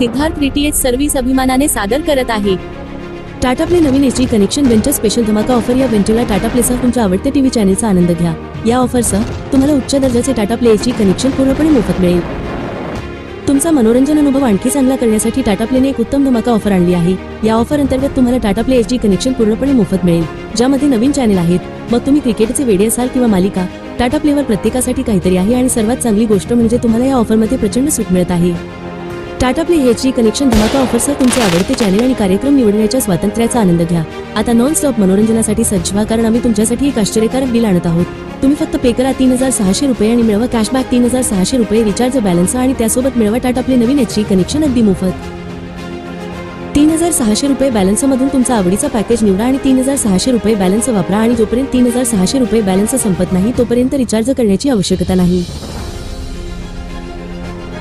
Siddharth DTH service अभिमानाने सादर करत आहे टाटा प्ले नवीन एचडी कनेक्शन वेंचर स्पेशल धमाका ऑफर। या वेंचरला टाटा प्लेसह तुमच्या आवडत्या टीव्ही चॅनलचा आनंद घ्या। या ऑफरसह तुम्हाला उच्च दर्जाचे टाटा प्ले एचडी कनेक्शन पूर्णपणे मोफत मिळेल। तुमचा मनोरंजन अनुभव आणखी चांगला करण्यासाठी टाटा प्लेने एक उत्तम धमाका ऑफर आणली आहे। या ऑफर अंतर्गत तुम्हाला टाटा प्ले एचडी कनेक्शन पूर्णपणे मोफत मिळेल, ज्यामध्ये नवीन चॅनल आहेत। मग तुम्ही क्रिकेटचे वेडे असाल किंवा मालिका, टाटा प्लेवर प्रत्येकासाठी काहीतरी आहे। आणि सर्वात चांगली गोष्ट म्हणजे तुम्हाला या ऑफरमध्ये प्रचंड सूट मिळत आहे। टाटा प्ले एचडी कनेक्शन धमाका ऑफरसह तुमचे आवडते चॅनल आणि कार्यक्रम निवडण्याच्या स्वातंत्र्याचा आनंद घ्या। आता नॉन स्टॉप मनोरंजनासाठी सज्ज व्हा, कारण आम्ही तुमच्यासाठी एक आश्चर्यकारक डील आणत आहोत। तुम्ही फक्त पे करा 3600 रुपये आणि मिळवा कॅशबॅक 3600 रुपये रिचार्ज बॅलन्स आणि त्यासोबत मिळवा टाटा प्ले नवीन एचडी कनेक्शन अगदी मोफत। 3600 रुपये बॅलन्स मधून तुमचा आवडीचा पॅकेज निवडा आणि 3600 रुपये बॅलन्स वापरा आणि जोपर्यंत 3600 रुपये बॅलन्स संपत नाही तोपर्यंत रिचार्ज करण्याची आवश्यकता नाही।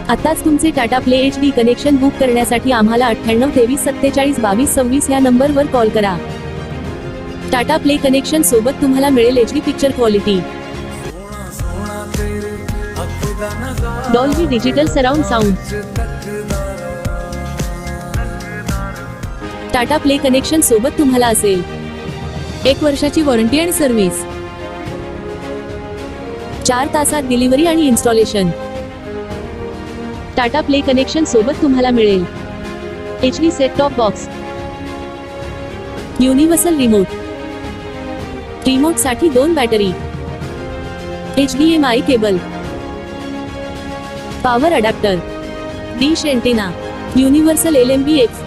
आताच तुमचे Tata play HD connection book करण्यासाठी आम्हाला 98 23 47 22 26 या नंबरवर कॉल करा। टाटा प्ले कनेक्शन सोबत तुम्हाला मिळेल HD picture quality, Dolby digital surround sound. Tata play connection सोबत तुम्हाला असेल 1 वर्षाची वॉरंटी आणि सर्व्हिस, 4 तासात डिलिव्हरी आणि इन्स्टॉलेशन। टाटा प्ले कनेक्शन सोबत तुम्हाला मिळेल HD set top box, universal remote साठी 2 battery, HDMI cable, power adapter, dish antenna, universal LMBX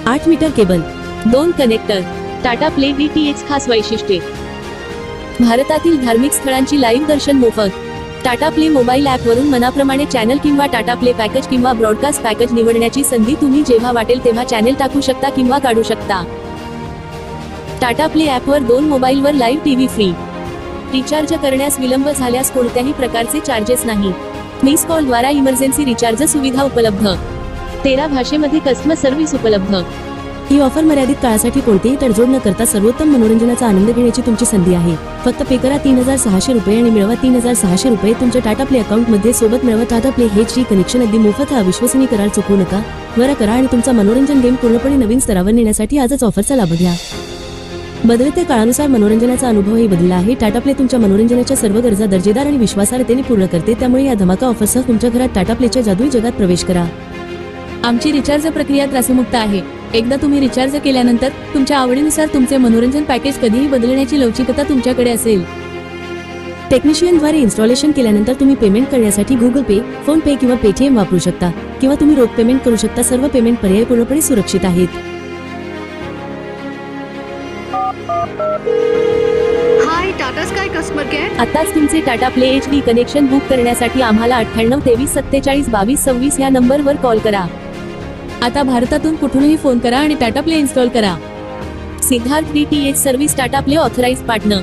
8 metre cable, 2 connector. Tata Play DTH खास वैशिष्ट्ये: भारतातील धार्मिक स्थळांची लाईव्ह दर्शन मोफत। टाटा प्ले मोबाईल ॲप वरून मनाप्रमाणे चॅनल किंवा टाटा प्ले पॅकेज किंवा ब्रॉडकास्ट पॅकेज निवडण्याची संधी। तुम्ही जेव्हा वाटेल तेव्हा चॅनल टाकू शकता किंवा काढू शकता। टाटा प्ले ॲपवर 2 मोबाईलवर लाईव्ह टीव्ही फ्री। रिचार्ज करण्यास विलंब झाल्यास कोणत्याही प्रकारचे चार्जेस नाही। मिस कॉल द्वारा इमर्जन्सी रिचार्ज सुविधा उपलब्ध, 13 भाषेमध्ये कस्टमर सर्व्हिस उपलब्ध। ही ऑफर मर्यादित काळासाठी कोणतेही तडजोड न करता सर्वोत्तम मनोरंजनाचा आनंद घेण्याची तुमची संधी आहे। फक्त पे करा 3600 रुपये आणि मिळवा 3600 रुपये तुमच्या टाटा प्ले अकाउंट मध्ये। सोबत मिळवा टाटा प्ले एचडी कनेक्शन अगदी मोफत। हा विश्वसनीय करार चुकवू नका, त्वरा करा आणि तुमचा मनोरंजन गेम पूर्णपणे नवीन स्तरावर नेण्यासाठी आजच ऑफरचा लाभ घ्या। बदलत्या काळानुसार मनोरंजनाचा अनुभवही बदलला आहे। टाटा प्ले तुमच्या मनोरंजनाच्या सर्व गरजा दर्जेदार आणि विश्वासार्हतेने पूर्ण करते, त्यामुळे या धमाका ऑफरसह तुमच्या घरात टाटा प्लेच्या जादुई जगात प्रवेश करा। आमची रिचार्ज प्रक्रिया त्रासमुक्त आहे। एकदा तुम्ही रिचार्ज केल्यानंतर तुमच्या आवडीनुसार तुमचे मनोरंजन पॅकेज कधीही बदलण्याची लवचिकता तुमच्याकडे असेल। टेक्निशियनद्वारे इन्स्टॉलेशन केल्यानंतर तुम्ही पेमेंट करण्यासाठी गुगल पे, फोन पे किंवा पेटीएम वापरू शकता, किंवा तुम्ही रोख पेमेंट करू शकता। सर्व पेमेंट पर्याय पूर्णपणे सुरक्षित आहेत। हाय टाटा स्काय कस्टमर केअर। आताच तुमचे Tata play HD connection book करण्यासाठी आम्हाला 98 23 47 22 26 या नंबरवर कॉल करा। आता भारतातून कुठूनही फोन करा आणि टाटा प्ले इन्स्टॉल करा। Siddharth DTH service Tata play authorised partner.